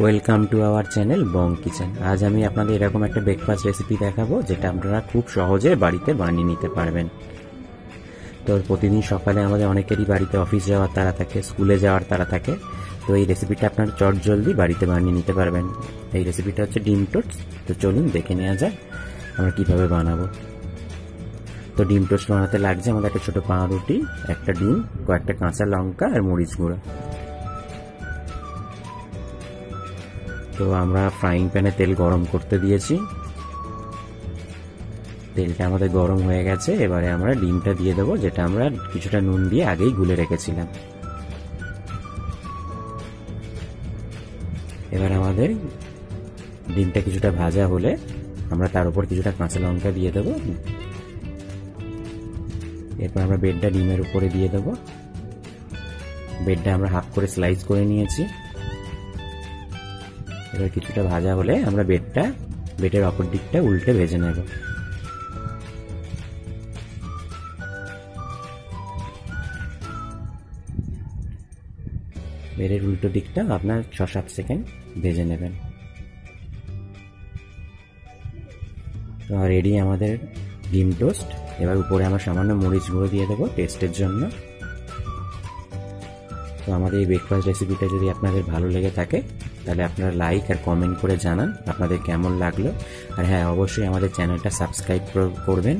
Welcome to our channel Bong kitchen. আজ আমি আপনাদের এরকম একটা ব্রেকফাস্ট রেসিপি দেখাবো যেটা আপনারা খুব সহজে বাড়িতে বানিয়ে নিতে পারবেন। তো প্রতিদিন সকালে আমাদের অনেকেরই বাড়িতে অফিস যাওয়ার তাড়া থাকে, স্কুলে যাওয়ার তাড়া থাকে। তো এই রেসিপিটা আপনারা চটজলদি বাড়িতে বানিয়ে নিতে পারবেন। এই রেসিপিটা হচ্ছে ডিম টোস্ট। তো চলুন দেখে নেওয়া যাক আমরা কিভাবে বানাবো। তো ডিম টোস্ট বানাতে লাগছে আমাদের একটা ছোট পাউরুটি, একটা ডিম, কয়েকটা কাঁচা লঙ্কা আর মরিচ গুঁড়ো। তো আমরা ফ্রাইং প্যানে তেল গরম করতে দিয়েছি, তেলটা আমাদের গরম হয়ে গেছে। এবারে আমরা ডিমটা দিয়ে দেবো, যেটা আমরা কিছুটা নুন দিয়ে আগেই গুলে রেখেছিলাম। এবার আমাদের ডিমটা কিছুটা ভাজা হলে আমরা তার উপর কিছুটা কাঁচা লঙ্কা দিয়ে দেবো। এরপর আমরা ব্রেডটা ডিমের উপরে দিয়ে দেবো। ব্রেডটা আমরা হাফ করে স্লাইস করে নিয়েছি। এবার কিছুটা ভাজা হলে আমরা ব্রেডের অপর দিকটা উল্টে ভেজে নেব। ব্রেডের উল্টো দিকটা আপনার 6-7 সেকেন্ড ভেজে নেবেন। তো রেডি আমাদের ডিম টোস্ট। এবার উপরে আমরা সামান্য মরিচ গুঁড়ো দিয়ে দেবো টেস্টের জন্য। তো আমাদের এই ব্রেকফাস্ট রেসিপিটা যদি আপনাদের ভালো লেগে থাকে তাহলে আপনারা লাইক আর কমেন্ট করে জানান আপনাদের কেমন লাগলো। আর হ্যাঁ, অবশ্যই আমাদের চ্যানেলটা সাবস্ক্রাইব করবেন।